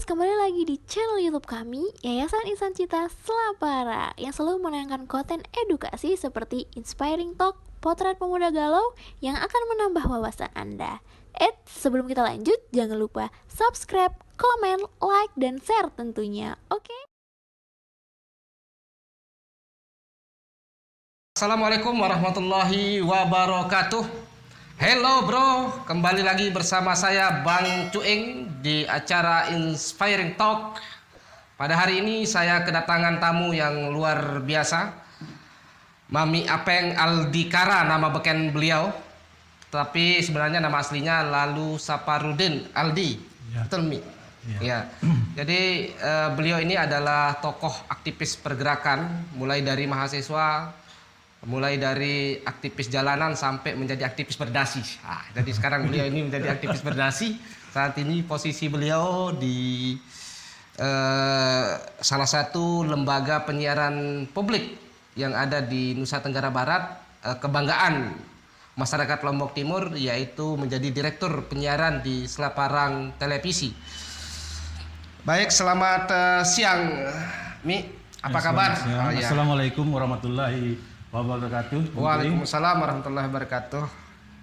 kembali lagi di channel YouTube kami, Yayasan Insan Cita Selapara, yang selalu menayangkan konten edukasi seperti Inspiring Talk, potret pemuda galau yang akan menambah wawasan Anda. Sebelum kita lanjut, jangan lupa subscribe, komen, like, dan share tentunya, oke? Assalamualaikum warahmatullahi wabarakatuh. Hello bro, kembali lagi bersama saya Bang Cuing di acara Inspiring Talk. Pada hari ini saya kedatangan tamu yang luar biasa, Mami Apeng Aldikara nama beken beliau. Tapi sebenarnya nama aslinya Lalu Saparudin Aldi. Ya. Betul Mi? Ya. Ya. Jadi beliau ini adalah tokoh aktivis pergerakan, mulai dari mahasiswa, mulai dari aktivis jalanan sampai menjadi aktivis berdasi. Jadi sekarang beliau ini menjadi aktivis berdasi. Saat ini posisi beliau di salah satu lembaga penyiaran publik yang ada di Nusa Tenggara Barat, kebanggaan masyarakat Lombok Timur, yaitu menjadi direktur penyiaran di Selaparang Televisi. Baik, selamat siang, Mi. Apa kabar? Ya. Assalamualaikum warahmatullahi wabarakatuh. Waalaikumsalam warahmatullahi wabarakatuh.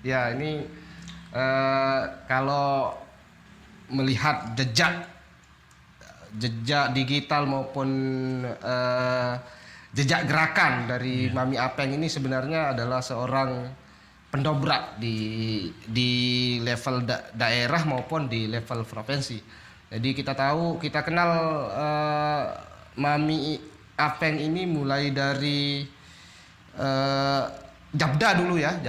Ya, ini kalau melihat jejak digital maupun jejak gerakan dari Mami Apeng ini sebenarnya adalah seorang pendobrak di level daerah maupun di level provinsi. Jadi kita kenal Mami Apeng ini mulai dari Jabda dulu ya,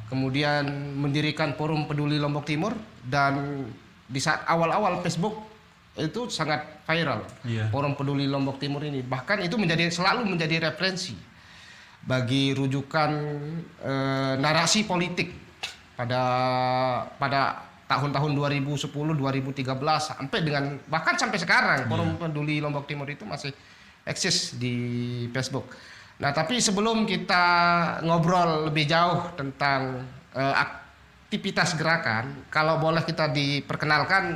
kemudian mendirikan Forum Peduli Lombok Timur, dan di saat awal-awal Facebook itu sangat viral. Forum Peduli Lombok Timur ini bahkan itu selalu menjadi referensi bagi rujukan narasi politik pada tahun-tahun 2010, 2013 sampai sekarang. Forum Peduli Lombok Timur itu masih eksis di Facebook. Nah, tapi sebelum kita ngobrol lebih jauh tentang aktivitas gerakan, kalau boleh kita diperkenalkan,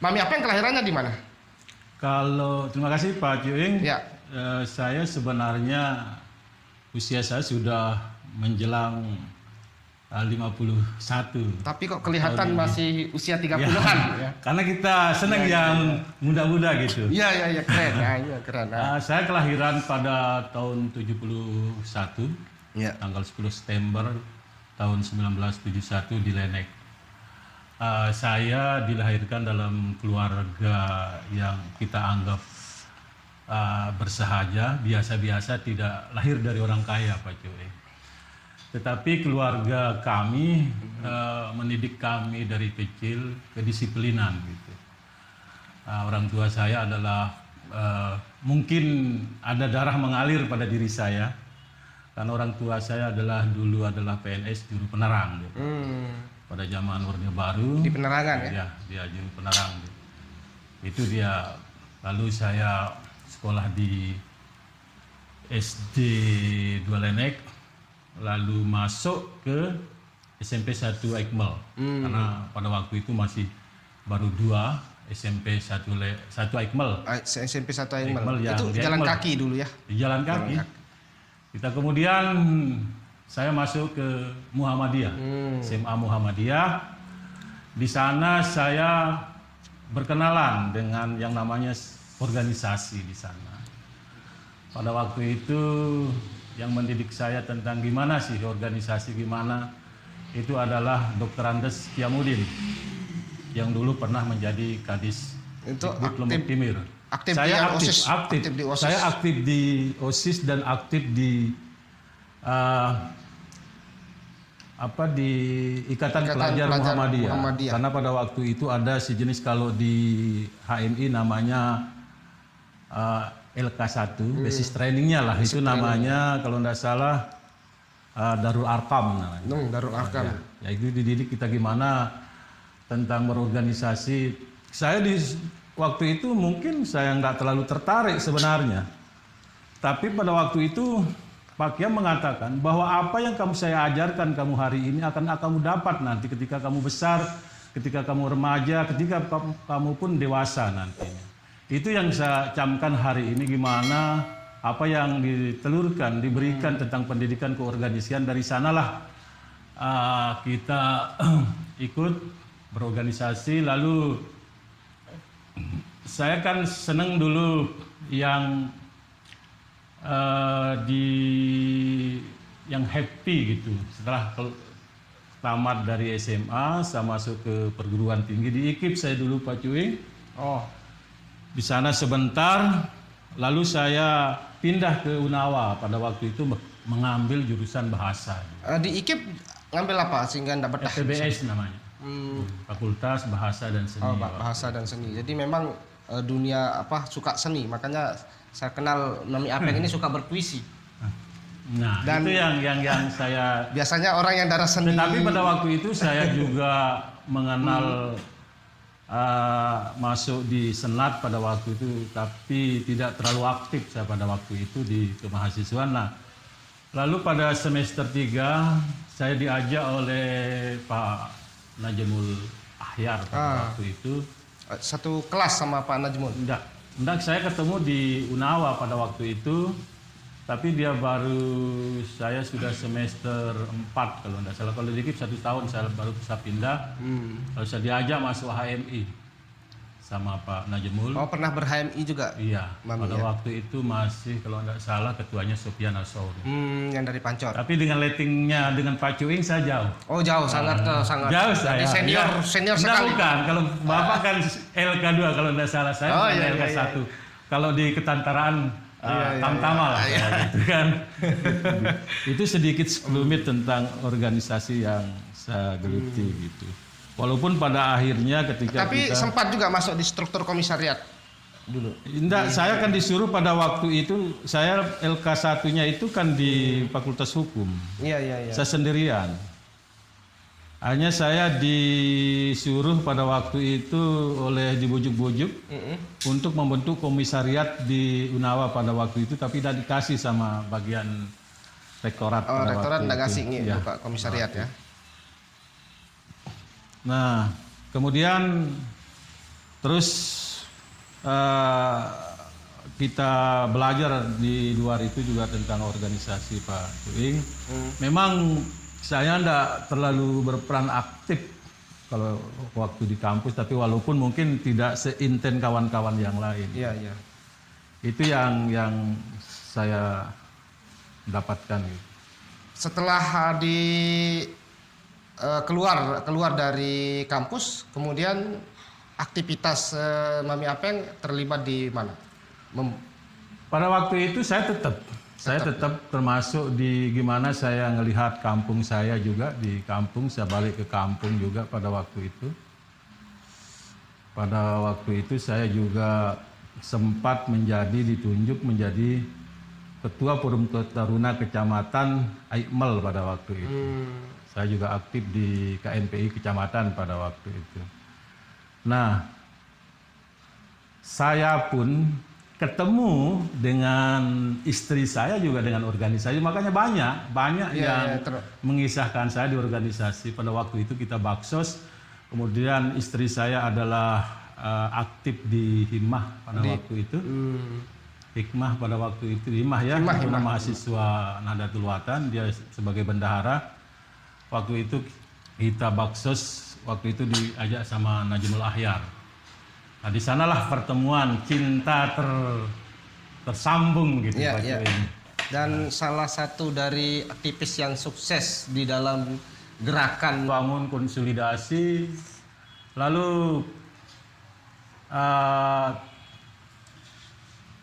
Mami Apeng kelahirannya di mana? Terima kasih Pak Cuing. Ya. Saya sebenarnya usia saya sudah menjelang 51. Tapi kok kelihatan masih usia 30-an ya. Karena kita senang yang muda-muda gitu. Iya, keren. Keren. Saya kelahiran pada tahun 71. Tanggal 10 September tahun 1971 di Lenek. Saya dilahirkan dalam keluarga yang kita anggap bersahaja, biasa-biasa, tidak lahir dari orang kaya, Pak Cuy. Tetapi keluarga kami mendidik kami dari kecil kedisiplinan gitu. Orang tua saya adalah mungkin ada darah mengalir pada diri saya, karena orang tua saya dulu adalah PNS juru penerang gitu. Pada zaman Orde Baru di penerangan ya? Dia juru penerang gitu. Itu dia. Lalu saya sekolah di SD 2 Lenek, lalu masuk ke SMP 1 Aikmel. Karena pada waktu itu masih baru 2 SMP 1 Aikmel. SMP 1 Aikmel. Itu jalan kaki dulu ya? Di jalan kaki. Kita kemudian saya masuk ke Muhammadiyah, SMA Muhammadiyah. Di sana saya berkenalan dengan yang namanya organisasi di sana. Pada waktu itu yang mendidik saya tentang gimana sih organisasi gimana, itu adalah Dr. Andes Kiamudin yang dulu pernah menjadi Kadis Lombok Timur. Saya aktif di OSIS. Saya aktif di OSIS dan aktif di di Ikatan Pelajar Muhammadiyah. Karena pada waktu itu ada sejenis, kalau di HMI namanya LK1, basis trainingnya lah, itu namanya kalau tidak salah Darul Arkam namanya. Darul Arkam. Ya, itu dididik kita gimana tentang berorganisasi. Saya di waktu itu mungkin saya nggak terlalu tertarik sebenarnya, tapi pada waktu itu Pak Kiam mengatakan bahwa apa yang saya ajarkan kamu hari ini akan kamu dapat nanti ketika kamu besar ketika kamu remaja, ketika kamu pun dewasa nantinya. Itu yang saya camkan hari ini, gimana apa yang ditelurkan, diberikan tentang pendidikan keorganisasian. Dari sanalah kita ikut berorganisasi. Lalu saya kan seneng dulu yang yang happy gitu. Setelah tamat dari SMA, saya masuk ke perguruan tinggi di IKIP saya dulu, Pak Cuing. Oh, Di sana sebentar, lalu saya pindah ke Unawa pada waktu itu mengambil jurusan bahasa. di IKIP ngambil apa sehingga enggak betah? FPBS namanya. Fakultas Bahasa dan Seni. Oh, bahasa dan seni. Jadi memang dunia suka seni, makanya saya kenal Mami Apeng ini suka berpuisi. Nah, Dan itu yang saya. Biasanya orang yang darah seni. Tetapi pada waktu itu saya juga mengenal masuk di senat pada waktu itu, tapi tidak terlalu aktif saya pada waktu itu di kemahasiswaan. Nah, lalu pada semester 3 saya diajak oleh Pak Najmul Ahyar pada waktu itu. Satu kelas sama Pak Najmul. Enggak, saya ketemu di Unawa pada waktu itu, tapi dia saya sudah semester 4 kalau enggak salah. Kalau dikit 1 tahun saya baru bisa pindah. Lalu saya diajak masuk HMI sama Pak Najmul. Oh, pernah ber-HMI juga? Iya, Mami, pada ya? waktu itu masih kalau enggak salah ketuanya Sofian Asauri. Yang dari Pancor. Tapi dengan lettingnya dengan Pak Cuing saya jauh. Oh, jauh, sangat Jauh saya. Jadi senior Enggak, sekali. bukan, kalau Bapak kan LK2 kalau enggak salah, saya Oh, bukan iya, LK1. iya, iya. Kalau di ketantaraan tam-tama lah gitu kan. Itu sedikit sekelumit tentang organisasi yang saya geluti gitu. Walaupun pada akhirnya ketika Tapi sempat juga masuk di struktur komisariat dulu. Enggak, saya kan disuruh pada waktu itu, saya LK1-nya itu kan di Fakultas Hukum. Iya. Saya sendirian. Hanya saya disuruh pada waktu itu dibujuk-bujuk untuk membentuk komisariat di Unawa pada waktu itu, tapi tidak dikasih sama bagian rektorat. Oh, rektorat tidak kasih ya, buka komisariat ya. Nah, kemudian terus kita belajar di luar itu juga tentang organisasi Pak Cuing. Memang saya tidak terlalu berperan aktif kalau waktu di kampus, tapi walaupun mungkin tidak seinten kawan-kawan yang lain. Iya. Itu yang saya dapatkan. Setelah keluar dari kampus, kemudian aktivitas Mami Apeng terlibat di mana? Pada waktu itu saya tetap termasuk di gimana saya ngelihat kampung saya juga, di kampung saya balik ke kampung juga pada waktu itu. Pada waktu itu saya juga sempat ditunjuk menjadi Ketua Forum Taruna Kecamatan Aikmel pada waktu itu. Saya juga aktif di KNPI Kecamatan pada waktu itu. Nah, saya pun ketemu dengan istri saya juga dengan organisasi, makanya banyak yang mengisahkan saya di organisasi. Pada waktu itu kita baksos, kemudian istri saya adalah aktif di Himmah pada waktu itu. Hikmah pada waktu itu, Himmah ya, mahasiswa Nahdlatul Watan, dia sebagai bendahara. Waktu itu kita baksos, waktu itu diajak sama Najmul Ahyar. Nah, di sanalah pertemuan cinta tersambung gitu Pak Cuing. Dan salah satu dari aktivis yang sukses di dalam gerakan bangun konsolidasi. Lalu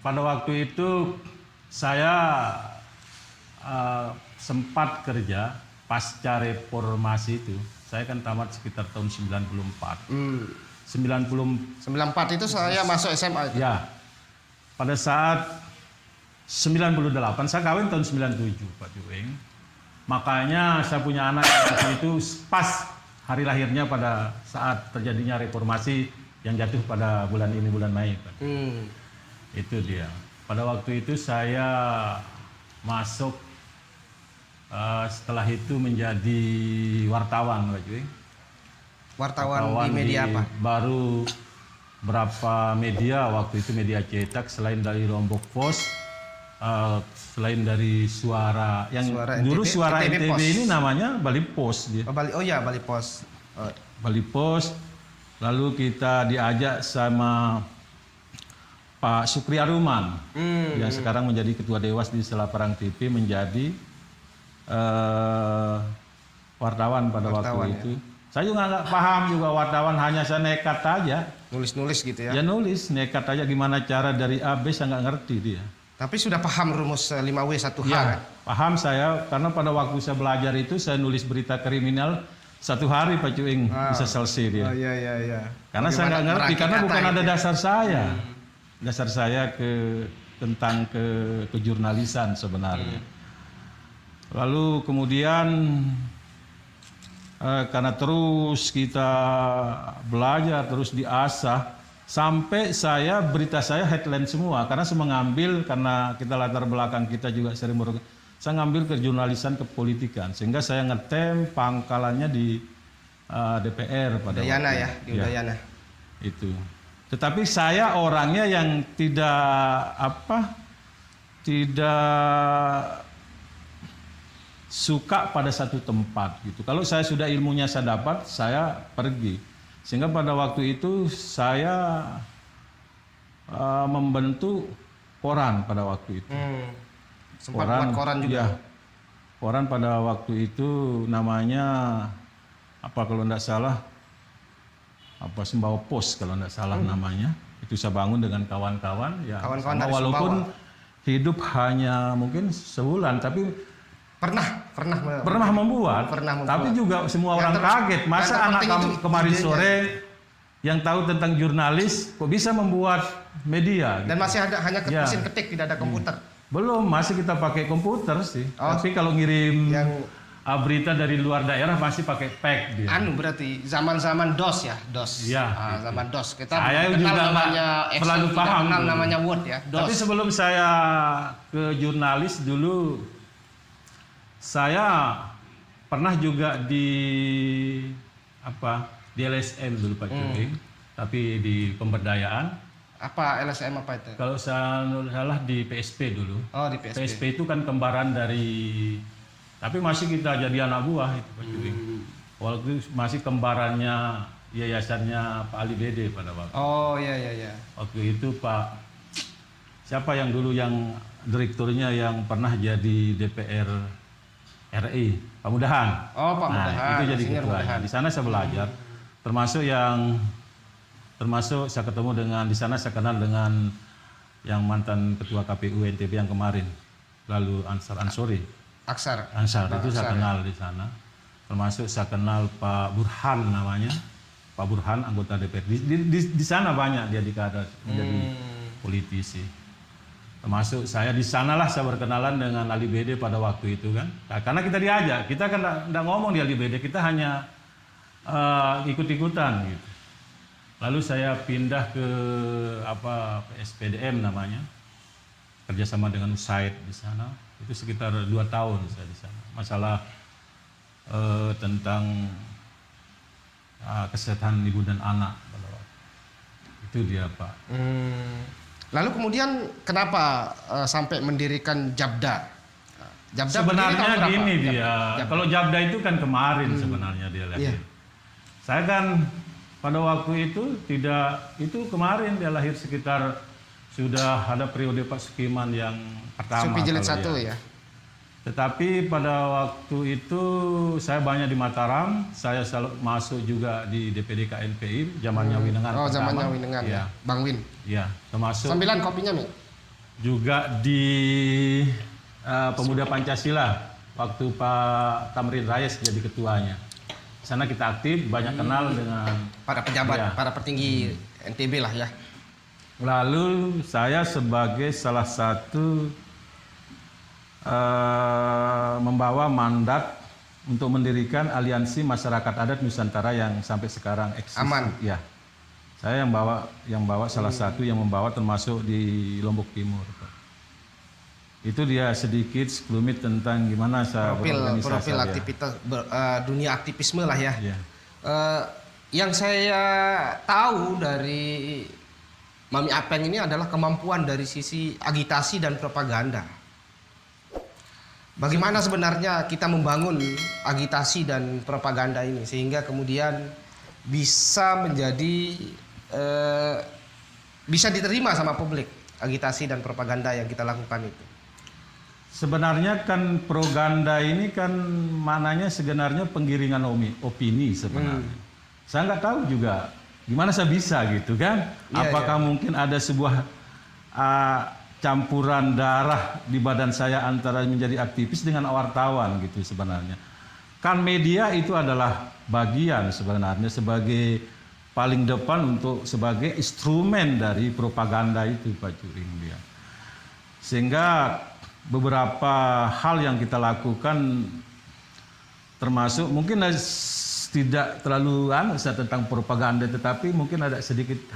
pada waktu itu saya sempat kerja pasca reformasi itu. Saya kan tamat sekitar tahun 94. 94 itu saya masuk SMA itu. Ya. Pada saat 98 saya kawin tahun 97 Pak Cuing. Makanya saya punya anak waktu itu pas hari lahirnya pada saat terjadinya reformasi yang jatuh pada bulan ini, bulan Mei Pak. Itu dia. Pada waktu itu saya masuk setelah itu menjadi wartawan Pak Cuing. Wartawan di media apa? Baru berapa media waktu itu, media cetak, selain dari Lombok Pos, selain dari Suara yang Suara dulu NTB, Suara NTB NTB Pos. ini namanya Bali Pos dia. Oh ya, Bali Pos. Bali Pos. Lalu kita diajak sama Pak Sukri Aruman yang sekarang menjadi Ketua Dewas di Selaparang TV, menjadi wartawan pada waktu itu. Saya juga nggak paham juga wartawan, hanya saya nekat aja. Nulis-nulis gitu ya? Ya nulis, nekat aja gimana cara dari A, B, saya nggak ngerti dia. Tapi sudah paham rumus 5W 1H Ya, kan? paham saya, karena pada waktu saya belajar itu saya nulis berita kriminal 1 hari Pak Cuing bisa selesai dia. Oh iya. Karena saya nggak ngerti, karena bukan ada dasar saya. Dasar saya tentang kejurnalisan sebenarnya. Lalu kemudian karena terus kita belajar, terus diasah, sampai berita saya headline semua. Karena saya mengambil, karena kita latar belakang kita juga sering saya ngambil kejurnalisan kepolitikan. Sehingga saya ngetem pangkalannya di DPR pada Udayana waktu ya, di Udayana. Itu. Tetapi saya orangnya yang tidak suka pada satu tempat gitu. Kalau saya sudah ilmunya saya dapat, saya pergi. Sehingga pada waktu itu saya membentuk koran pada waktu itu. Sempat buat koran juga. Ya, koran pada waktu itu namanya apa kalau tidak salah, Sembao Pos kalau tidak salah namanya. Itu saya bangun dengan kawan-kawan. Ya, Kawan-kawan dari walaupun Sumbawa. hidup hanya mungkin sebulan, tapi pernah membuat. Tapi juga semua orang kaget. Masa anak kamu kemarin sore yang tahu tentang jurnalis kok bisa membuat media? Dan gitu. masih ada hanya mesin ketik, tidak ada komputer. Belum, masih kita pakai komputer sih. Tapi kalau ngirim berita dari luar daerah masih pakai fax dia. Berarti zaman-zaman DOS ya, DOS. Iya. Zaman DOS. Kita saya kenal juga namanya terlalu paham. Kenal namanya Word ya, DOS. Tapi sebelum saya ke jurnalis dulu, saya pernah juga di LSM dulu Pak Cuing, tapi di pemberdayaan. Apa LSM apa itu? Kalau saya salah di PSP dulu. Oh, di PSP. PSP itu kan kembaran dari, tapi masih kita jadi anak buah itu Pak Cuing. Waktu itu masih kembarannya yayasannya Pak Ali Bede pada waktu. Oh iya. Waktu itu siapa yang dulu yang direkturnya yang pernah jadi DPR RI, Pak Mudahan. Oh, Pak Mudahan. Itu jadi ketuanya. Di sana saya belajar, termasuk saya ketemu dengan, di sana saya kenal dengan yang mantan ketua KPU NTB yang kemarin, lalu Ansori. Ansar itu saya kenal di sana. Termasuk saya kenal Pak Burhan namanya, Pak Burhan anggota DPR. Di sana banyak dia dikader menjadi politisi. Termasuk saya di sanalah saya berkenalan dengan Ali Bede pada waktu itu kan. Nah, karena kita diajak, kita kan tidak ngomong di Ali Bede, kita hanya ikut-ikutan gitu. Lalu saya pindah ke SPDM namanya, kerjasama dengan USAID di sana. Itu sekitar 2 tahun saya di sana. Masalah tentang kesehatan ibu dan anak. Itu dia Pak. Lalu kemudian kenapa sampai mendirikan Jabda? Jabda sebenarnya gini dia. Kalau Jabda itu kan kemarin sebenarnya dia lahir. Yeah. Saya kan pada waktu itu itu kemarin dia lahir sekitar sudah ada periode Pak Sukiman yang pertama. Supi Jilid 1 ya. Tetapi pada waktu itu saya banyak di Mataram, saya selalu masuk juga di DPD KNPI zamannya Winengan. Oh, zamannya Winengan ya. Bang Win. Iya, termasuk. Sambilan kopinya, Mi. Juga di Pemuda Pancasila waktu Pak Tamrin Rais jadi ketuanya. Sana kita aktif, banyak kenal dengan para pejabat, para petinggi NTB lah ya. Lalu saya sebagai salah satu membawa mandat untuk mendirikan Aliansi Masyarakat Adat Nusantara yang sampai sekarang eksis. Aman. Ya. Saya yang bawa salah satu yang membawa termasuk di Lombok Timur. Itu dia sedikit sekelumit tentang gimana saya profil aktivitas dunia aktivisme lah ya. Yang saya tahu dari Mami Apeng ini adalah kemampuan dari sisi agitasi dan propaganda. Bagaimana sebenarnya kita membangun agitasi dan propaganda ini sehingga kemudian bisa menjadi bisa diterima sama publik, agitasi dan propaganda yang kita lakukan itu. Sebenarnya kan propaganda ini kan maknanya sebenarnya penggiringan opini sebenarnya. Saya nggak tahu juga gimana saya bisa gitu kan. Apakah mungkin ada sebuah campuran darah di badan saya antara menjadi aktivis dengan wartawan gitu sebenarnya. Kan media itu adalah bagian sebenarnya sebagai paling depan untuk sebagai instrumen dari propaganda itu Pak Curing dia. Sehingga beberapa hal yang kita lakukan termasuk mungkin tidak terlalu tentang propaganda, tetapi mungkin ada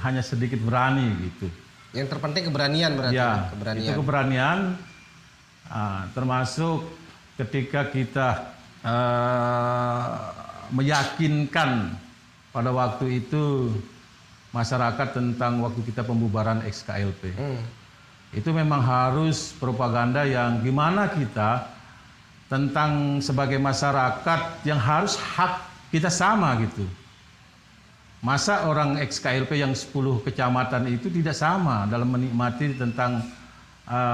hanya sedikit berani gitu. Yang terpenting keberanian berarti. Ya, keberanian. itu keberanian. Termasuk ketika kita meyakinkan pada waktu itu masyarakat tentang waktu kita pembubaran XKLP. Itu memang harus propaganda yang gimana kita tentang sebagai masyarakat yang harus hak kita sama gitu. Masa orang XKLP yang 10 kecamatan itu tidak sama dalam menikmati tentang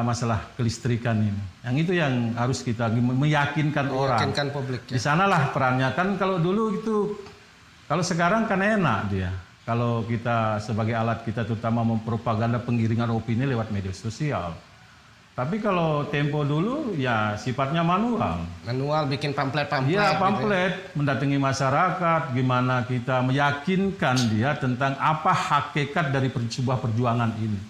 masalah kelistrikan ini. Yang itu yang harus kita meyakinkan orang. Meyakinkan publik. Ya. Di sanalah perannya. Kan kalau dulu itu, kalau sekarang kan enak dia. Kalau kita sebagai alat kita terutama mempropaganda penggiringan opini lewat media sosial. Tapi kalau tempo dulu ya sifatnya manual. Manual bikin pamflet-pamflet. Iya, pamflet, gitu ya. Mendatangi masyarakat, gimana kita meyakinkan dia tentang apa hakikat dari sebuah perjuangan ini.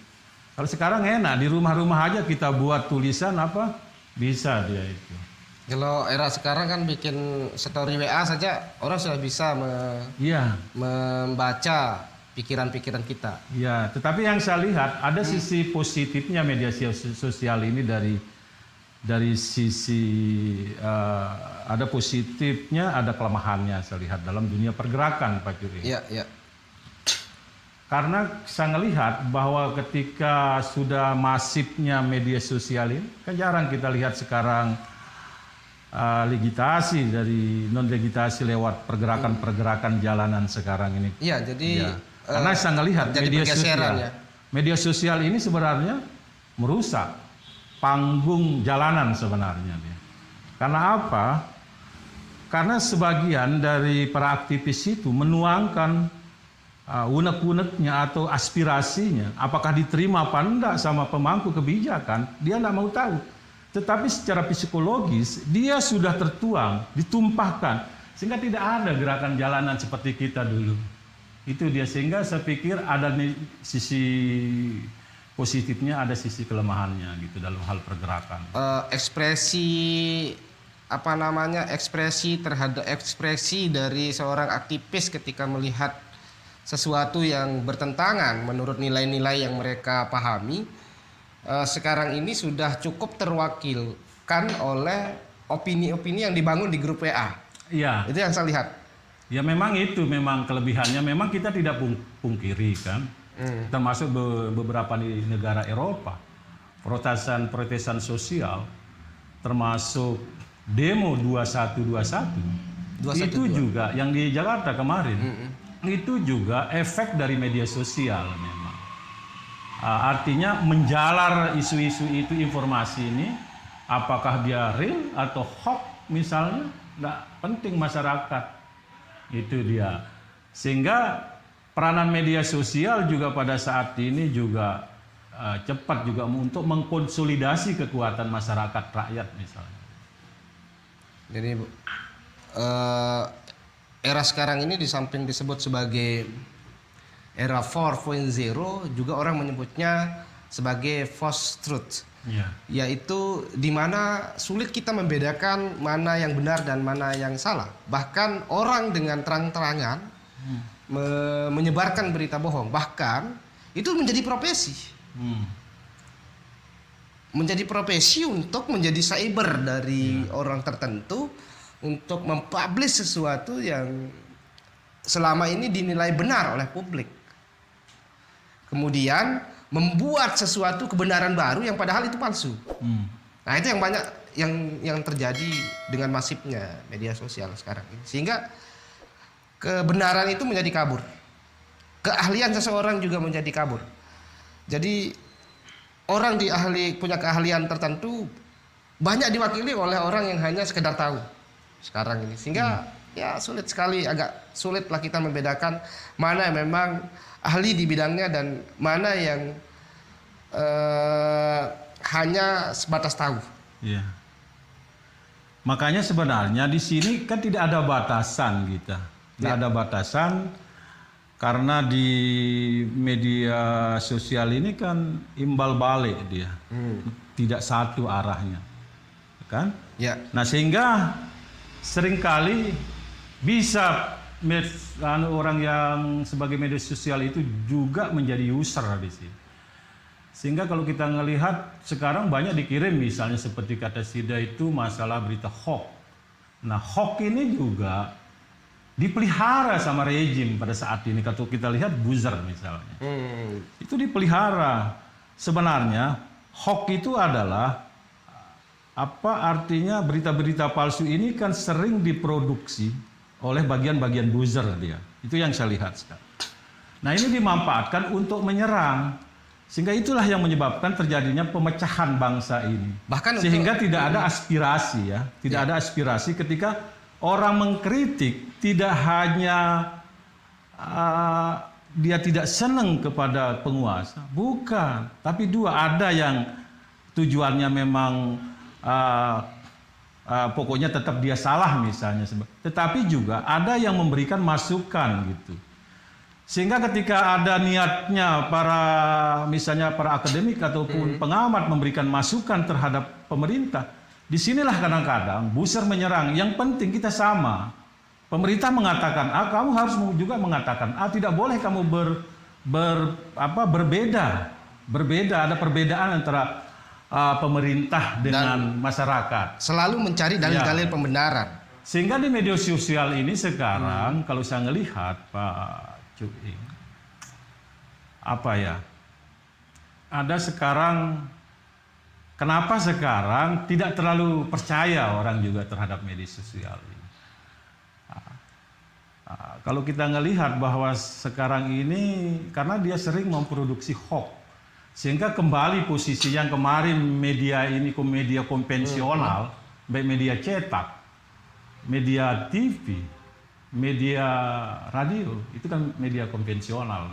Kalau sekarang enak, di rumah-rumah aja kita buat tulisan apa, bisa dia itu. Kalau era sekarang kan bikin story WA saja, orang sudah bisa membaca pikiran-pikiran kita. Ya, tetapi yang saya lihat ada sisi positifnya media sosial ini dari sisi ada positifnya, ada kelemahannya saya lihat dalam dunia pergerakan Pak Curing. Iya, iya. Karena saya melihat bahwa ketika sudah masifnya media sosial ini, kan jarang kita lihat sekarang legitasi dari non legitasi lewat pergerakan-pergerakan jalanan sekarang ini. Iya, jadi karena saya melihat media sosial ini sebenarnya merusak panggung jalanan sebenarnya dia. Karena apa? Karena sebagian dari para aktivis itu menuangkan unek-uneknya atau aspirasinya, apakah diterima apa enggak sama pemangku kebijakan, dia enggak mau tahu. Tetapi secara psikologis dia sudah tertuang, ditumpahkan, sehingga tidak ada gerakan jalanan seperti kita dulu. Itu dia, sehingga saya pikir ada sisi positifnya, ada sisi kelemahannya gitu dalam hal pergerakan. Ekspresi ekspresi dari seorang aktivis ketika melihat sesuatu yang bertentangan menurut nilai-nilai yang mereka pahami, sekarang ini sudah cukup terwakilkan oleh opini-opini yang dibangun di grup WA. Iya. Itu yang saya lihat. Ya memang itu memang kelebihannya. Memang kita tidak pungkiri kan. Termasuk beberapa di negara Eropa. Protesan sosial termasuk demo 2121. Itu juga yang di Jakarta kemarin. Itu juga efek dari media sosial memang. Artinya menjalar isu-isu itu, informasi ini, apakah dia real atau hoax misalnya, nggak penting masyarakat. Itu dia. Sehingga peranan media sosial juga pada saat ini juga cepat juga untuk mengkonsolidasi kekuatan masyarakat rakyat misalnya. Jadi era sekarang ini di samping disebut sebagai era 4.0, juga orang menyebutnya sebagai false truth. Yaitu di mana sulit kita membedakan mana yang benar dan mana yang salah. Bahkan orang dengan terang-terangan menyebarkan berita bohong, bahkan itu menjadi profesi. Menjadi profesi untuk menjadi cyber dari orang tertentu, untuk mempublish sesuatu yang selama ini dinilai benar oleh publik. Kemudian membuat sesuatu kebenaran baru yang padahal itu palsu. Nah, itu yang banyak yang terjadi dengan masifnya media sosial sekarang ini. Sehingga kebenaran itu menjadi kabur. Keahlian seseorang juga menjadi kabur. Jadi orang punya keahlian tertentu banyak diwakili oleh orang yang hanya sekedar tahu sekarang ini. Sehingga ya agak sulit lah kita membedakan mana yang memang ahli di bidangnya dan mana yang hanya sebatas tahu. Iya. Makanya sebenarnya di sini kan tidak ada batasan kita. Tidak ada batasan karena di media sosial ini kan imbal balik dia. Tidak satu arahnya. Kan? Ya. Nah, sehingga seringkali bisa orang yang sebagai media sosial itu juga menjadi user di sini. Sehingga kalau kita ngelihat sekarang banyak dikirim misalnya seperti kata Sida itu masalah berita hoax. Nah, hoax ini juga dipelihara sama rejim pada saat ini. Kalau kita lihat buzzer misalnya. Itu dipelihara. Sebenarnya hoax itu adalah apa artinya berita-berita palsu ini kan sering diproduksi oleh bagian-bagian buzzer dia. Itu yang saya lihat sekarang. Nah, ini dimanfaatkan untuk menyerang. Sehingga itulah yang menyebabkan terjadinya pemecahan bangsa ini. Bahkan sehingga tidak ada aspirasi ya. Tidak ada aspirasi ketika orang mengkritik tidak hanya dia tidak senang kepada penguasa. Bukan. Tapi ada yang tujuannya memang pokoknya tetap dia salah misalnya. Tetapi juga ada yang memberikan masukan gitu. Sehingga ketika ada niatnya misalnya para akademik ataupun pengamat memberikan masukan terhadap pemerintah, disinilah kadang-kadang buzzer menyerang. Yang penting kita sama. Pemerintah mengatakan A, kamu harus juga mengatakan A. Tidak boleh kamu berbeda. Ada perbedaan antara pemerintah dengan masyarakat. Selalu mencari dalil-dalil pembenaran. Sehingga di media sosial ini sekarang kalau saya ngelihat Pak Cuing, ada sekarang, kenapa sekarang tidak terlalu percaya orang juga terhadap media sosial ini. Kalau kita ngelihat bahwa sekarang ini karena dia sering memproduksi hoax, sehingga kembali posisi yang kemarin media ini media konvensional, baik media cetak, media TV, media radio, itu kan media konvensional.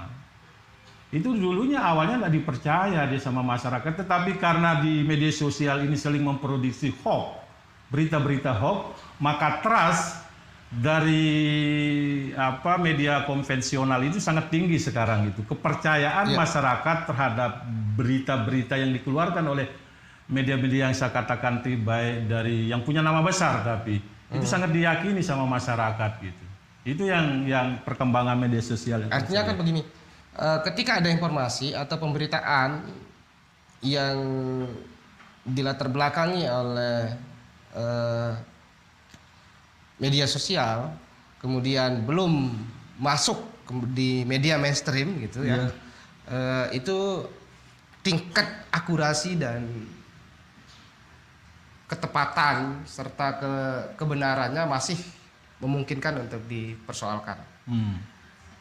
Itu dulunya awalnya tidak dipercaya dia sama masyarakat, tetapi karena di media sosial ini sering memproduksi hoax, berita-berita hoax, maka trust dari media konvensional itu sangat tinggi sekarang itu. Kepercayaan masyarakat terhadap berita-berita yang dikeluarkan oleh media-media yang saya katakan baik dari yang punya nama besar tapi itu sangat diyakini sama masyarakat gitu. Itu yang perkembangan media sosial. Artinya kan begini, ketika ada informasi atau pemberitaan yang dilatar belakangi oleh media sosial, kemudian belum masuk di media mainstream gitu ya, itu tingkat akurasi dan ketepatan serta kebenarannya masih memungkinkan untuk dipersoalkan.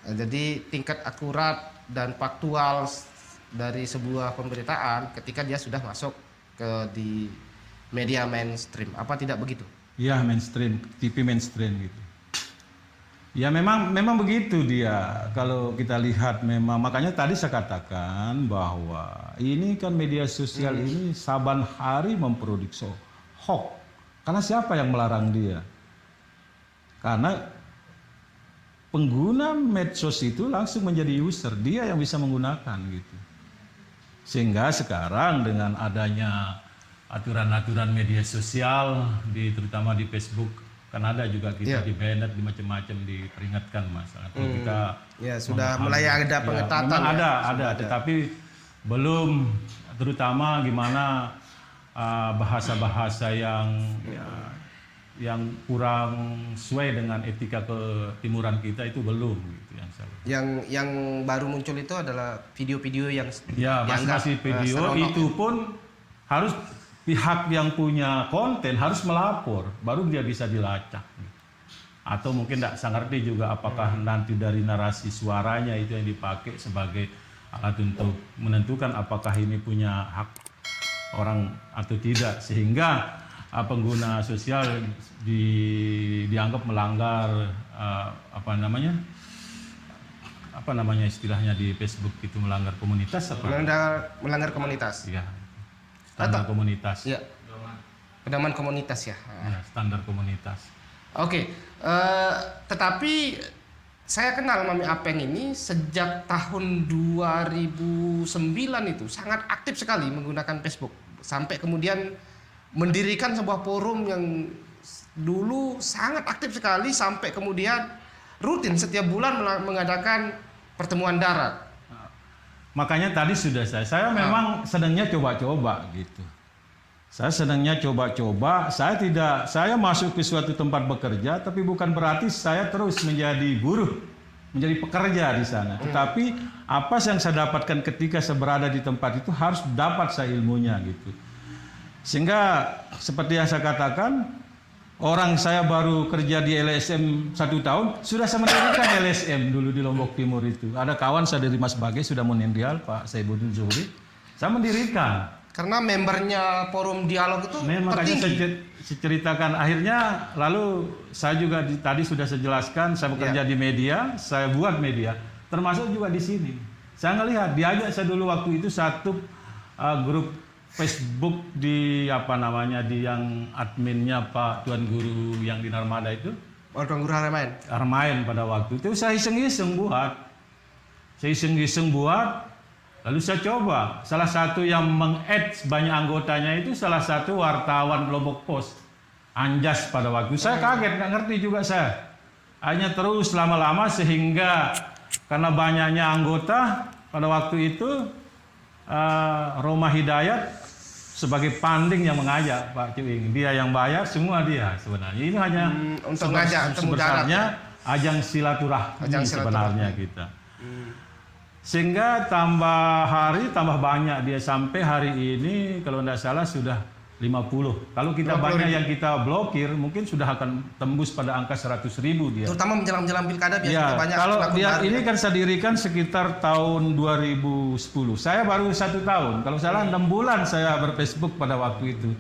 Jadi tingkat akurat dan faktual dari sebuah pemberitaan ketika dia sudah masuk di media mainstream, apa tidak begitu? Ya, mainstream, TV mainstream gitu. Ya memang begitu dia. Kalau kita lihat memang, makanya tadi saya katakan bahwa ini kan media sosial ini saban hari memproduksi hoax. Karena siapa yang melarang dia? Karena pengguna medsos itu langsung menjadi user, dia yang bisa menggunakan gitu. Sehingga sekarang dengan adanya aturan-aturan media sosial, terutama di Facebook, kan ada juga kita di banned, di macam-macam diperingatkan masalah. Kita sudah mulai ada pengetatan. Ada, tetapi belum, terutama gimana bahasa-bahasa yang yang kurang sesuai dengan etika ketimuran kita itu belum gitu yang saya lihat. Yang baru muncul itu adalah video-video yang Ya, masih video seronok. itu pun harus pihak yang punya konten harus melapor, baru dia bisa dilacak. Atau mungkin tidak saya ngerti juga apakah nanti dari narasi suaranya itu yang dipakai sebagai alat untuk menentukan apakah ini punya hak orang atau tidak, sehingga pengguna sosial dianggap melanggar apa namanya istilahnya di Facebook itu melanggar komunitas apa? Melanggar komunitas. Ya, standar komunitas. Ya. Pedoman komunitas ya. Ya, standar komunitas. Oke, tetapi saya kenal Mami Apeng ini sejak tahun 2009 itu sangat aktif sekali menggunakan Facebook. Sampai kemudian mendirikan sebuah forum yang dulu sangat aktif sekali sampai kemudian rutin setiap bulan mengadakan pertemuan darat. Makanya tadi sudah saya memang sedangnya coba-coba gitu. Saya senangnya coba-coba, saya masuk ke suatu tempat bekerja, tapi bukan berarti saya terus menjadi buruh, menjadi pekerja di sana. Tetapi apa yang saya dapatkan ketika saya berada di tempat itu harus dapat saya ilmunya gitu. Sehingga seperti yang saya katakan, orang saya baru kerja di LSM 1 tahun, sudah saya mendirikan LSM dulu di Lombok Timur itu. Ada kawan saya dari Mas Bagai sudah meninggal, Pak Saibuddin Zuhri, saya mendirikan. Karena membernya forum dialog itu makanya tertinggi. saya ceritakan akhirnya, lalu saya juga tadi sudah saya jelaskan, saya bekerja di media, saya buat media, termasuk juga di sini. Saya ngelihat, diajak saya dulu waktu itu satu grup Facebook di di yang adminnya Pak Tuan Guru yang di Narmada itu. Oh, Tuan Guru Armain. Armain pada waktu itu saya iseng-iseng buat. Lalu saya coba, salah satu yang meng-add banyak anggotanya itu salah satu wartawan Lombok Post, Anjas pada waktu. Saya kaget, nggak ngerti juga saya. Hanya terus lama-lama sehingga karena banyaknya anggota pada waktu itu Roma Hidayat sebagai panding yang mengajak Pak Cuing. Dia yang bayar, semua dia sebenarnya. Ini hanya untuk ngajak sebesarnya ajang silaturahmi sebenarnya kita. Sehingga tambah hari tambah banyak dia sampai hari ini kalau tidak salah sudah 50. Kalau kita banyak yang kita blokir mungkin sudah akan tembus pada angka 100.000 dia. Terutama menjelang pilkada biasanya banyak. Kalau dia ini kan saya dirikan sekitar tahun 2010. Saya baru 1 tahun. Kalau salah 6 bulan saya berFacebook pada waktu itu.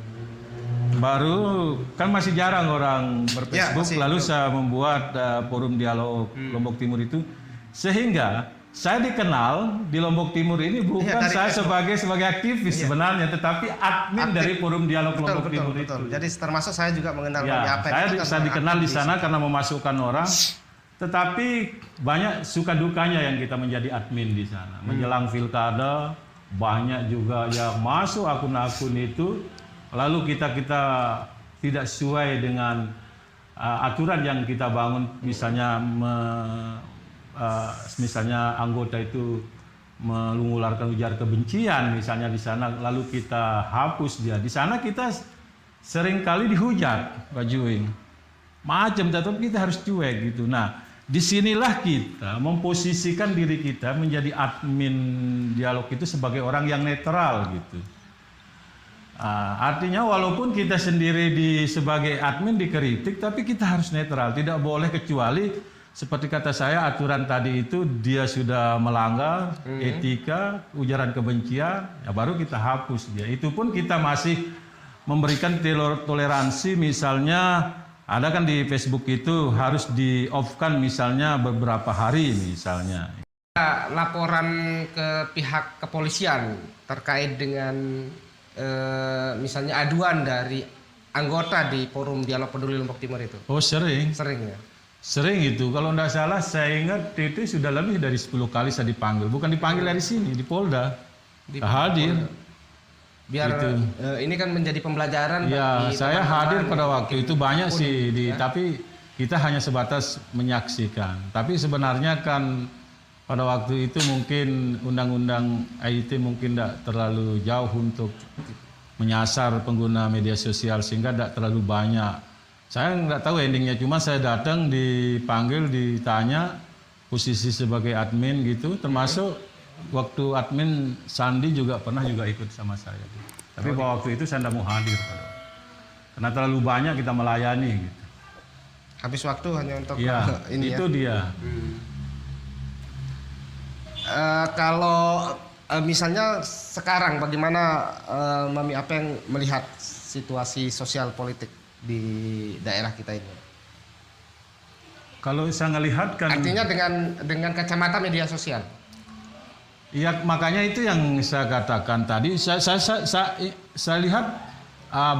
Baru kan masih jarang orang berFacebook. Lalu saya membuat forum dialog Lombok Timur itu sehingga saya dikenal di Lombok Timur ini bukan saya sebagai aktivis sebenarnya, tetapi admin dari forum dialog Lombok Timur itu. Jadi termasuk saya juga mengenal Mami Apeng. Saya dikenal di sana karena memasukkan orang, tetapi banyak suka dukanya yang kita menjadi admin di sana. Menjelang pilkada banyak juga yang masuk akun-akun itu, lalu kita tidak sesuai dengan aturan yang kita bangun, misalnya anggota itu mengularkan ujar kebencian misalnya di sana, lalu kita hapus dia. Di sana kita seringkali dihujat, Pak Juing. Macam, tapi kita harus cuek gitu. Nah, disinilah kita memposisikan diri kita menjadi admin dialog itu sebagai orang yang netral gitu. Artinya walaupun kita sendiri sebagai admin dikritik, tapi kita harus netral. Tidak boleh kecuali seperti kata saya, aturan tadi itu dia sudah melanggar etika, ujaran kebencian, ya baru kita hapus dia. Itu pun kita masih memberikan toleransi, misalnya ada kan di Facebook itu harus di-off-kan misalnya beberapa hari misalnya. Laporan ke pihak kepolisian terkait dengan misalnya aduan dari anggota di forum dialog peduli Lombok Timur itu. Oh, sering. Sering ya? Sering itu, kalau tidak salah saya ingat itu sudah lebih dari 10 kali saya dipanggil. Bukan dipanggil dari sini, di Polda. Hadir. Biar ini kan menjadi pembelajaran. Ya, saya hadir pada waktu itu banyak sih, tapi kita hanya sebatas menyaksikan. Tapi sebenarnya kan pada waktu itu mungkin undang-undang IT mungkin tidak terlalu jauh untuk menyasar pengguna media sosial, sehingga tidak terlalu banyak Saya nggak tahu endingnya, cuma saya datang dipanggil, ditanya posisi sebagai admin gitu, termasuk waktu admin Sandi juga pernah juga ikut sama saya. Tapi pada waktu itu saya tidak mau hadir, karena terlalu banyak kita melayani. Gitu. Habis waktu hanya untuk Ya, ini itu ya. dia. Kalau misalnya sekarang bagaimana Mami Apeng melihat situasi sosial politik di daerah kita ini? Kalau saya ngelihat kan, Artinya dengan kacamata media sosial. ya makanya itu yang saya katakan tadi. Saya lihat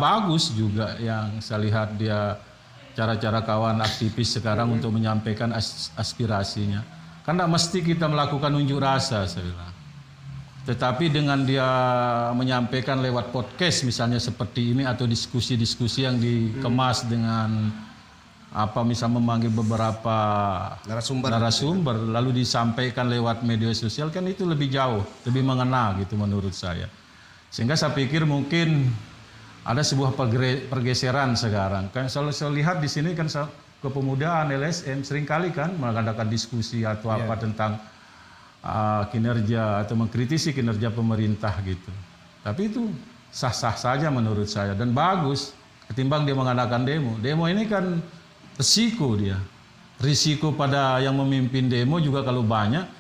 bagus juga yang saya lihat dia cara-cara kawan aktivis sekarang untuk menyampaikan aspirasinya. Kan tidak mesti kita melakukan unjuk rasa, saya bilang. Tetapi dengan dia menyampaikan lewat podcast misalnya seperti ini atau diskusi-diskusi yang dikemas dengan misal memanggil beberapa narasumber lalu disampaikan lewat media sosial, kan itu lebih jauh, lebih mengena gitu menurut saya. Sehingga saya pikir mungkin ada sebuah pergeseran sekarang. Kan selalu saya lihat di sini kan kepemudaan LSM seringkali kan mengadakan diskusi atau apa tentang kinerja atau mengkritisi kinerja pemerintah gitu. Tapi itu sah-sah saja menurut saya dan bagus ketimbang dia mengadakan demo. Demo ini kan risiko dia. Risiko pada yang memimpin demo juga kalau banyak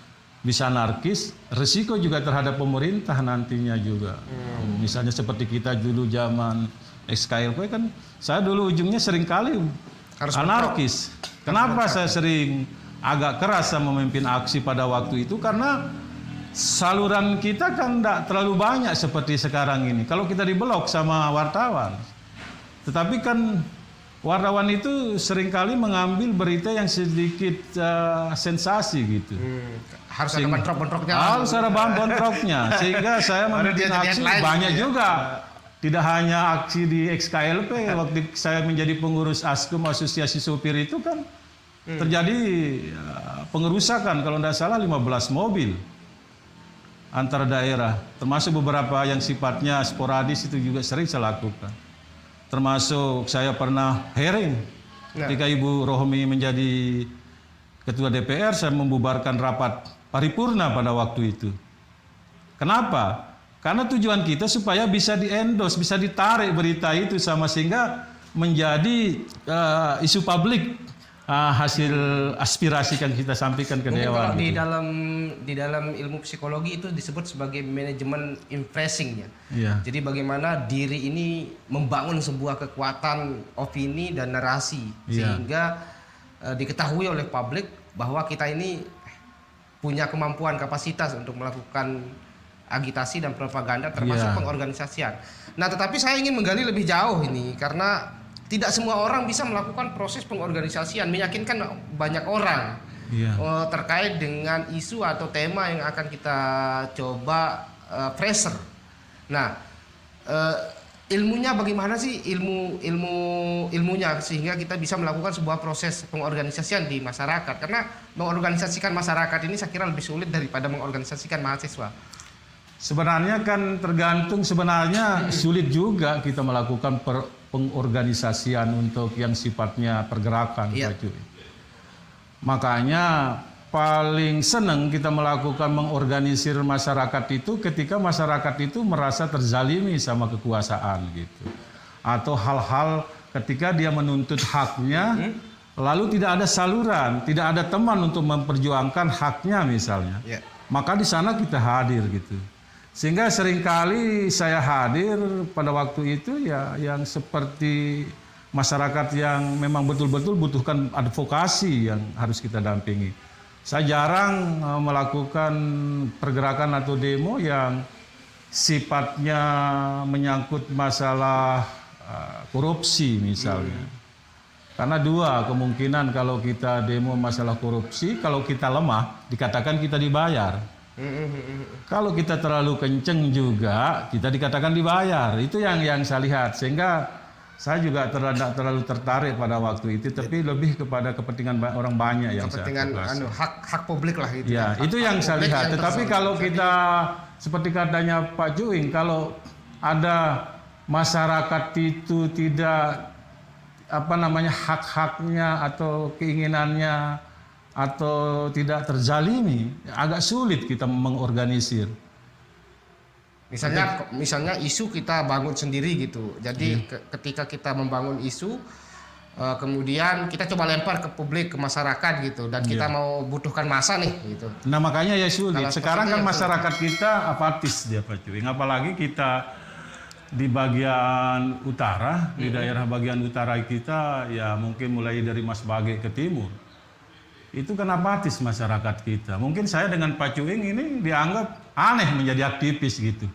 bisa anarkis, risiko juga terhadap pemerintah nantinya juga. Misalnya seperti kita dulu zaman XKLP kan, saya dulu ujungnya seringkali anarkis. Kenapa saya sering agak keras memimpin aksi pada waktu itu? Karena saluran kita kan tidak terlalu banyak seperti sekarang ini. Kalau kita diblok sama wartawan. Tetapi kan wartawan itu seringkali mengambil berita yang sedikit sensasi gitu. Harus ada bentrok-bentroknya. Harus ada bentroknya. Sehingga saya memimpin aksi banyak juga. Tidak hanya aksi di XKLP. Waktu saya menjadi pengurus ASKUM, Asosiasi Sopir itu kan terjadi pengerusakan kalau tidak salah 15 mobil antar daerah, termasuk beberapa yang sifatnya sporadis itu juga sering saya lakukan. Termasuk saya pernah hearing ketika Ibu Rohmi menjadi Ketua DPR, saya membubarkan rapat paripurna pada waktu itu. Kenapa? Karena tujuan kita supaya bisa di-endorse, bisa ditarik berita itu sehingga menjadi isu publik. Hasil aspirasi yang kita sampaikan ke dewan. Kalau di dalam ilmu psikologi itu disebut sebagai manajemen impressing ya. Jadi bagaimana diri ini membangun sebuah kekuatan opini dan narasi sehingga diketahui oleh publik bahwa kita ini punya kemampuan kapasitas untuk melakukan agitasi dan propaganda termasuk pengorganisasian. Nah, tetapi saya ingin menggali lebih jauh ini karena tidak semua orang bisa melakukan proses pengorganisasian, meyakinkan banyak orang terkait dengan isu atau tema yang akan kita coba pressure. Nah, ilmunya bagaimana sih ilmunya sehingga kita bisa melakukan sebuah proses pengorganisasian di masyarakat? Karena mengorganisasikan masyarakat ini saya kira lebih sulit daripada mengorganisasikan mahasiswa. Sebenarnya kan tergantung, sulit juga kita melakukan pengorganisasian untuk yang sifatnya pergerakan. Makanya paling senang kita melakukan mengorganisir masyarakat itu ketika masyarakat itu merasa terzalimi sama kekuasaan gitu. Atau hal-hal ketika dia menuntut haknya lalu tidak ada saluran, tidak ada teman untuk memperjuangkan haknya misalnya. Maka di sana kita hadir gitu. Sehingga seringkali saya hadir pada waktu itu ya yang seperti masyarakat yang memang betul-betul butuhkan advokasi yang harus kita dampingi. Saya jarang melakukan pergerakan atau demo yang sifatnya menyangkut masalah korupsi misalnya. Karena dua kemungkinan kalau kita demo masalah korupsi, kalau kita lemah dikatakan kita dibayar. Kalau kita terlalu kenceng juga kita dikatakan dibayar. Itu yang saya lihat, sehingga saya juga tidak terlalu tertarik pada waktu itu, tapi lebih kepada kepentingan orang banyak yang kepentingan hak publik lah gitu. Ya, itu yang saya lihat. Tetapi kalau kita seperti katanya Pak Juing, kalau ada masyarakat itu tidak hak-haknya atau keinginannya atau tidak terzalimi, agak sulit kita mengorganisir. Misalnya isu kita bangun sendiri gitu. Jadi ketika kita membangun isu, kemudian kita coba lempar ke publik, ke masyarakat gitu, dan kita mau butuhkan masa nih gitu. Nah makanya ya sulit. Kalau Sekarang kan sepertinya masyarakat kita apatis dia Pak Cuing. Apalagi kita di bagian utara, di daerah bagian utara kita ya mungkin mulai dari Mas Bage ke timur. Itu kan apatis masyarakat kita. Mungkin saya dengan Pak Cuing ini dianggap aneh menjadi aktivis gitu.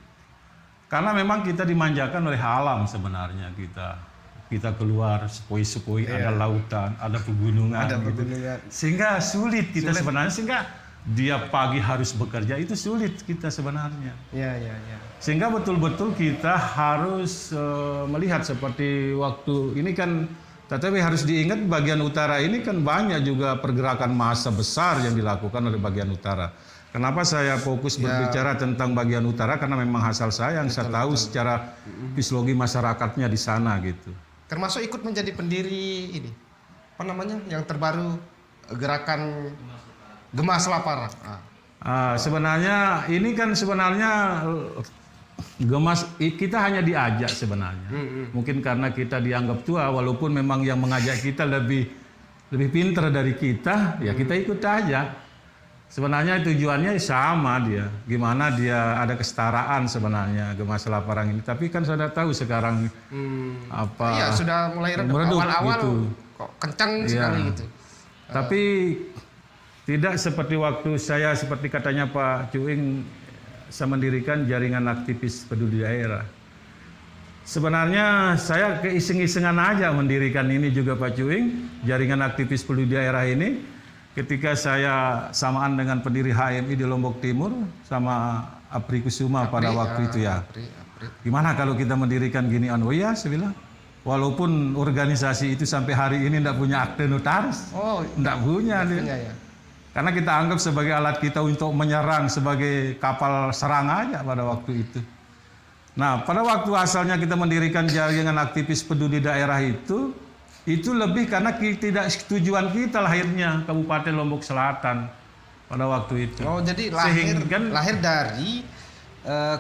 Karena memang kita dimanjakan oleh alam sebenarnya kita keluar sepoi-sepoi, ada lautan, ada pegunungan, gitu. Sehingga sulit kita sebenarnya, sehingga dia pagi harus bekerja itu sulit kita sebenarnya. Ya. Sehingga betul-betul kita harus melihat seperti waktu ini kan, tetapi harus diingat bagian utara ini kan banyak juga pergerakan massa besar yang dilakukan oleh bagian utara. Kenapa saya fokus berbicara tentang bagian utara? Karena memang asal saya yang saya tahu secara fisiologi masyarakatnya di sana gitu. Termasuk ikut menjadi pendiri ini, apa namanya, yang terbaru, gerakan Gemas Lapar. Sebenarnya ini kan sebenarnya Gemas kita hanya diajak sebenarnya. Mungkin karena kita dianggap tua, walaupun memang yang mengajak kita lebih pintar dari kita, ya kita ikut aja. Sebenarnya tujuannya sama dia, gimana dia ada kesetaraan sebenarnya Gemas Laparang ini. Tapi kan sudah tahu sekarang Iya, sudah mulai meredup awal-awal gitu. Kok kencang sekali gitu. Tapi tidak seperti waktu saya, seperti katanya Pak Cuing, saya mendirikan jaringan aktivis peduli daerah. Sebenarnya saya keiseng-isengan aja mendirikan ini juga Pak Cuing, jaringan aktivis peduli daerah ini. Ketika saya samaan dengan pendiri HMI di Lombok Timur sama Apri Kusuma pada waktu itu ya. Gimana kalau kita mendirikan ginian? Oh ya, saya bilang. Walaupun organisasi itu sampai hari ini tidak punya akte notaris. Tidak punya. Ya. Karena kita anggap sebagai alat kita untuk menyerang sebagai kapal serang aja pada waktu itu. Nah, pada waktu asalnya kita mendirikan jaringan aktivis peduli daerah itu lebih karena ketidaksetujuan kita lahirnya Kabupaten Lombok Selatan pada waktu itu. Jadi lahir dari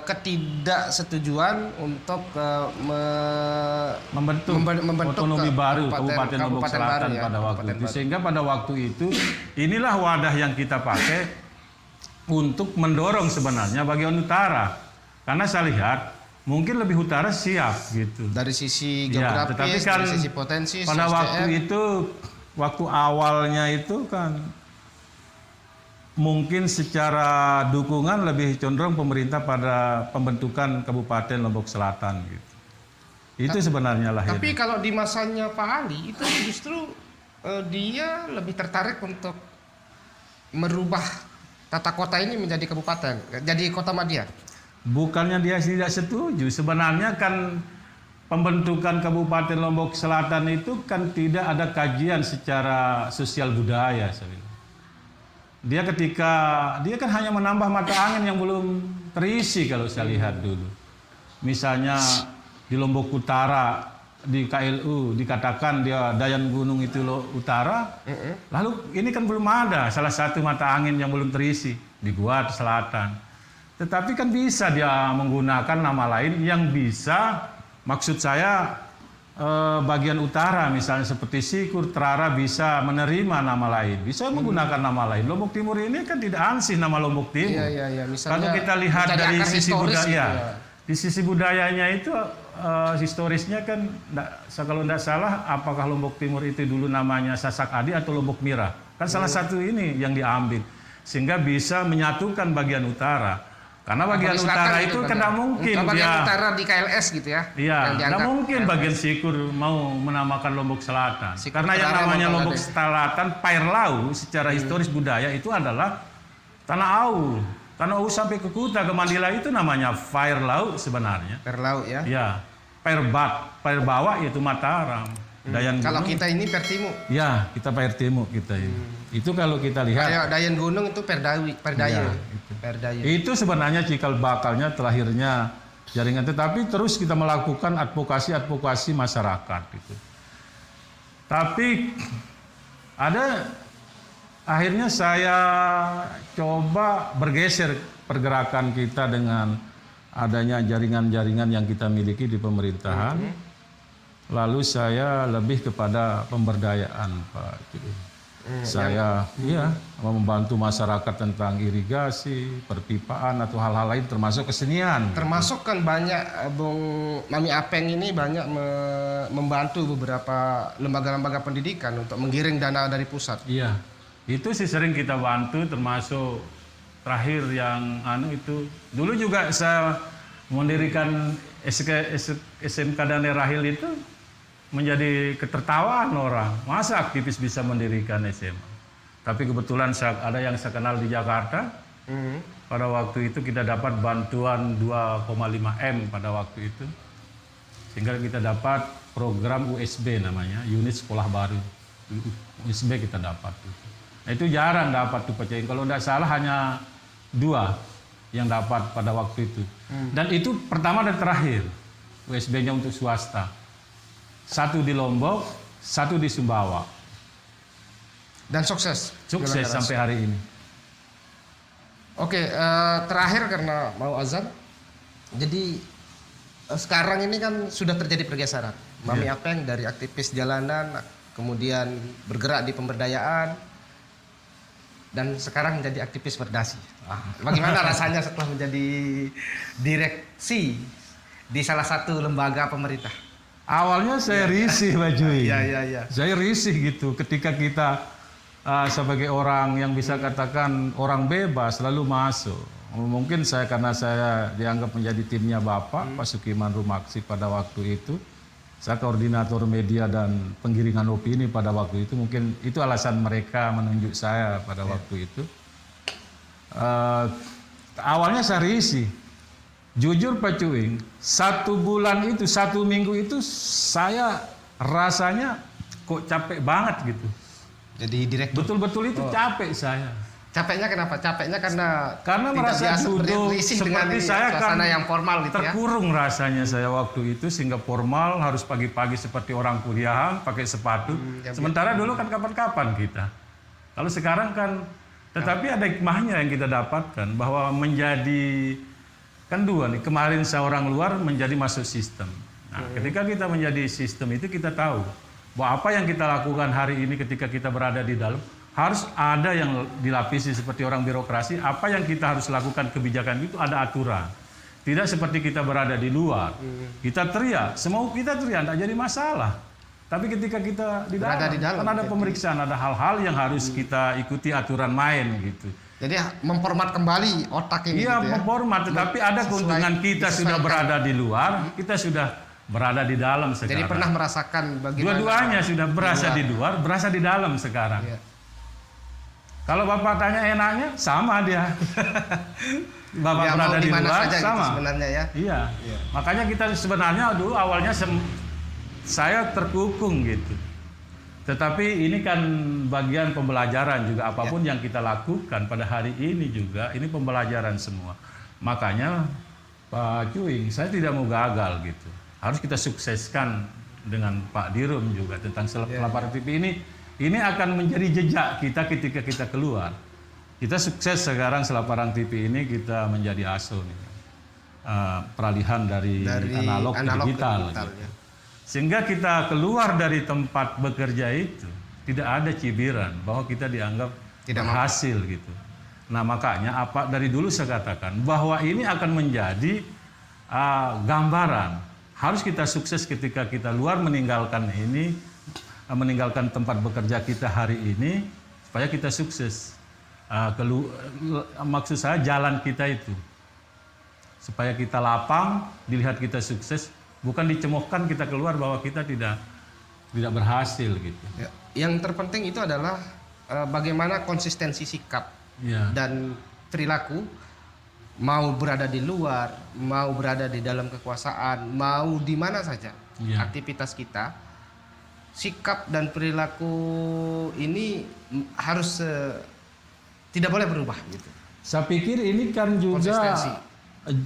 ketidaksetujuan untuk membentuk otonomi baru Kabupaten Lombok Selatan pada waktu itu. Sehingga pada waktu itu inilah wadah yang kita pakai untuk mendorong sebenarnya bagian utara. Karena saya lihat mungkin lebih utara siap gitu. Dari sisi geografis, tetapi kan dari sisi potensi, pada waktu itu, waktu awalnya itu kan mungkin secara dukungan lebih condong pemerintah pada pembentukan Kabupaten Lombok Selatan gitu. Itu sebenarnya lahir. Tapi kalau di masanya Pak Ali itu justru dia lebih tertarik untuk merubah tata kota ini menjadi kabupaten, jadi kota madya. Bukannya dia tidak setuju, sebenarnya kan pembentukan Kabupaten Lombok Selatan itu kan tidak ada kajian secara sosial budaya. Dia kan hanya menambah mata angin yang belum terisi kalau saya lihat dulu. Misalnya di Lombok Utara, di KLU dikatakan dia Dayan Gunung itu utara, lalu ini kan belum ada salah satu mata angin yang belum terisi di Gua Selatan. Tetapi kan bisa dia menggunakan nama lain yang bisa, maksud saya bagian utara misalnya seperti Sikur, Trara bisa menerima nama lain, bisa menggunakan nama lain. Lombok Timur ini kan tidak ansih nama Lombok Timur. Iya. Kalau kita lihat dari sisi budaya, di sisi budayanya itu historisnya kan, kalau tidak salah, apakah Lombok Timur itu dulu namanya Sasak Adi atau Lombok Mira? Kan salah satu ini yang diambil, sehingga bisa menyatukan bagian utara. Karena bagian utara itu kan tidak mungkin bagian utara di KLS gitu ya. Iya, tidak mungkin bagian Sikur mau menamakan Lombok Selatan. Karena yang namanya Lombok Selatan, Pairlau secara historis budaya itu adalah Tanah Au. Tanah Au sampai ke Kuta, ke Mandila itu namanya Pairlau sebenarnya. Pairlau ya. Iya. Pairbawa yaitu Mataram. Dayan kalau Gunung, kita ini Pertimu. Ya, kita Pertimu kita ini. Itu kalau kita lihat. Kayak Dayan Gunung itu Perdayu. Itu sebenarnya cikal bakalnya terlahirnya jaringan, tetapi terus kita melakukan advokasi masyarakat gitu. Tapi akhirnya saya coba bergeser pergerakan kita dengan adanya jaringan-jaringan yang kita miliki di pemerintahan. Lalu saya lebih kepada pemberdayaan, Pak Cuy. Saya membantu masyarakat tentang irigasi, perpipaan atau hal-hal lain termasuk kesenian. Termasuk kan banyak Bung Mami Apeng ini banyak membantu beberapa lembaga-lembaga pendidikan untuk menggiring dana dari pusat. Iya, itu sih sering kita bantu, termasuk terakhir yang itu. Dulu juga saya mendirikan SMK Dane Rahil itu menjadi ketertawaan orang. Masa aktivis bisa mendirikan SMA? Tapi kebetulan ada yang saya kenal di Jakarta. Pada waktu itu kita dapat bantuan 2,5 M pada waktu itu. Sehingga kita dapat program USB namanya, Unit Sekolah Baru. USB kita dapat. Nah, itu jarang dapat tuh Pak Cuing. Kalau tidak salah hanya 2 yang dapat pada waktu itu. Dan itu pertama dan terakhir USB-nya untuk swasta. 1 di Lombok, 1 di Sumbawa. Dan sukses? Sukses sampai hari ini. Oke, terakhir karena mau azan. Jadi sekarang ini kan sudah terjadi pergeseran. Mami Apeng dari aktivis jalanan, kemudian bergerak di pemberdayaan, dan sekarang menjadi aktivis berdasi. Bagaimana rasanya setelah menjadi direksi di salah satu lembaga pemerintah? Awalnya saya risih, Pak Cuy. Iya. Saya risih gitu ketika kita sebagai orang yang bisa katakan orang bebas lalu masuk. Mungkin karena saya dianggap menjadi timnya Bapak, Pak Sukiman Rumaksi pada waktu itu. Saya koordinator media dan penggiringan opini pada waktu itu. Mungkin itu alasan mereka menunjuk saya pada waktu itu. Awalnya saya risih. Jujur Pak Cuing, 1 bulan itu, 1 minggu itu saya rasanya kok capek banget gitu. Jadi direktur. Betul-betul itu capek saya. Capeknya kenapa? Capeknya karena tidak merasa duduk seperti saya kan yang formal gitu terkurung rasanya saya waktu itu, sehingga formal harus pagi-pagi seperti orang kuliahan pakai sepatu. Sementara dulu kan kapan-kapan kita. Kalau sekarang kan, tetapi ada hikmahnya yang kita dapatkan bahwa menjadi kan 2 nih, kemarin seorang luar menjadi masuk sistem. Nah, ketika kita menjadi sistem itu kita tahu bahwa apa yang kita lakukan hari ini ketika kita berada di dalam harus ada yang dilapisi seperti orang birokrasi. Apa yang kita harus lakukan kebijakan itu ada aturan. Tidak seperti kita berada di luar. Kita teriak, semau kita teriak, tidak jadi masalah. Tapi ketika kita di dalam kan ada pemeriksaan, ada hal-hal yang harus kita ikuti aturan main gitu. Jadi memformat kembali otak ini. Iya, gitu memformat, tetapi ada keuntungan kita sudah berada di luar, kita sudah berada di dalam sekarang. Jadi pernah merasakan bagaimana? Dua-duanya sudah berasa di luar, berasa di dalam sekarang. Iya. Kalau Bapak tanya enaknya, sama dia. Bapak ya, berada di luar, sama. Gitu sebenarnya ya. Iya. Makanya kita sebenarnya dulu awalnya saya terkukung gitu. Tetapi ini kan bagian pembelajaran juga, apapun yang kita lakukan pada hari ini juga ini pembelajaran semua. Makanya Pak Cuing, saya tidak mau gagal gitu. Harus kita sukseskan dengan Pak Dirum juga tentang Selaparan TV ini akan menjadi jejak kita ketika kita keluar. Kita sukses sekarang Selaparan TV ini kita menjadi ASO nih. Peralihan dari analog ke digital gitu. Sehingga kita keluar dari tempat bekerja itu tidak ada cibiran bahwa kita dianggap tidak berhasil gitu. Nah makanya dari dulu saya katakan bahwa ini akan menjadi gambaran. Harus kita sukses ketika kita luar meninggalkan tempat bekerja kita hari ini supaya kita sukses. Maksud saya jalan kita itu supaya kita lapang, dilihat kita sukses. Bukan dicemoohkan kita keluar bahwa kita tidak berhasil gitu. Ya. Yang terpenting itu adalah bagaimana konsistensi sikap dan perilaku, mau berada di luar, mau berada di dalam kekuasaan, mau di mana saja aktivitas kita, sikap dan perilaku ini harus tidak boleh berubah gitu. Saya pikir ini kan juga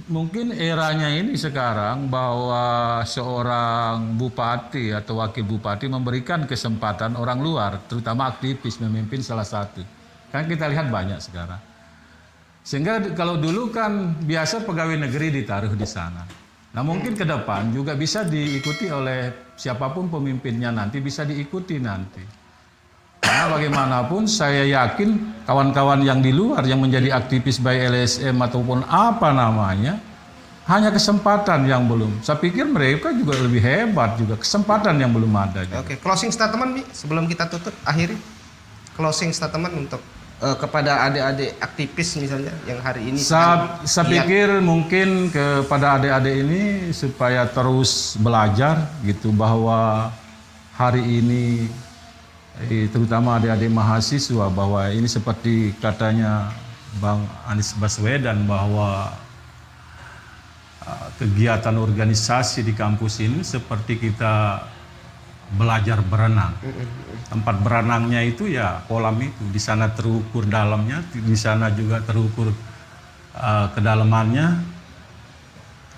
Mungkin eranya ini sekarang bahwa seorang bupati atau wakil bupati memberikan kesempatan orang luar, terutama aktivis, memimpin salah satu. Kan kita lihat banyak sekarang. Sehingga kalau dulu kan biasa pegawai negeri ditaruh di sana. Nah mungkin ke depan juga bisa diikuti oleh siapapun pemimpinnya nanti, bisa diikuti nanti. Karena bagaimanapun saya yakin kawan-kawan yang di luar yang menjadi aktivis baik LSM ataupun apa namanya, hanya kesempatan yang belum. Saya pikir mereka juga lebih hebat juga, kesempatan yang belum ada. Juga. Oke, closing statement Bi, sebelum kita tutup akhiri. Closing statement untuk kepada adik-adik aktivis misalnya yang hari ini. Saya pikir mungkin kepada adik-adik ini supaya terus belajar gitu, bahwa hari ini terutama adik-adik mahasiswa, bahwa ini seperti katanya Bang Anies Baswedan, bahwa kegiatan organisasi di kampus ini seperti kita belajar berenang. Tempat berenangnya itu ya kolam itu, di sana terukur dalamnya, di sana juga terukur kedalamannya.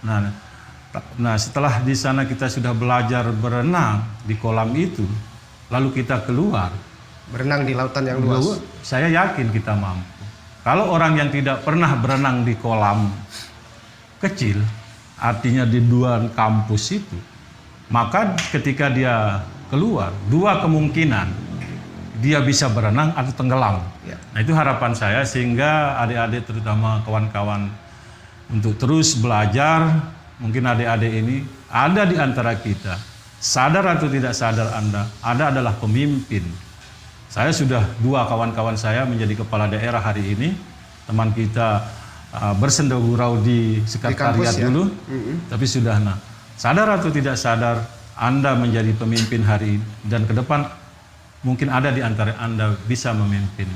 Nah, setelah di sana kita sudah belajar berenang di kolam itu, lalu kita keluar berenang di lautan yang luas. Saya yakin kita mampu. Kalau orang yang tidak pernah berenang di kolam kecil, artinya di dua kampus itu, maka ketika dia keluar, dua kemungkinan, dia bisa berenang atau tenggelam. Ya. Nah itu harapan saya, sehingga adik-adik terutama kawan-kawan untuk terus belajar. Mungkin adik-adik ini ada di antara kita, sadar atau tidak sadar Anda, Anda adalah pemimpin. Saya sudah 2 kawan-kawan saya menjadi kepala daerah hari ini. Teman kita bersendagurau di sekretariat ya? dulu, tapi sudah sadar atau tidak sadar Anda menjadi pemimpin hari ini, dan ke depan mungkin ada di antara Anda bisa memimpin,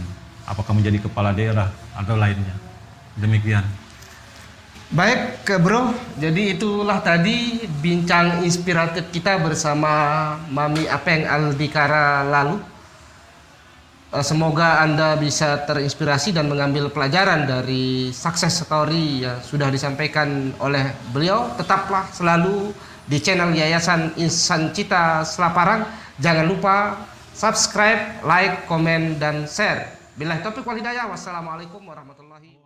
apakah menjadi kepala daerah atau lainnya. Demikian. Baik Bro, jadi itulah tadi bincang inspiratif kita bersama Mami Apeng Aldikara lalu. Semoga Anda bisa terinspirasi dan mengambil pelajaran dari success story yang sudah disampaikan oleh beliau. Tetaplah selalu di channel Yayasan Insan Cita Selaparang. Jangan lupa subscribe, like, komen, dan share. Billahi taufiq wal hidayah. Wassalamualaikum warahmatullahi wabarakatuh.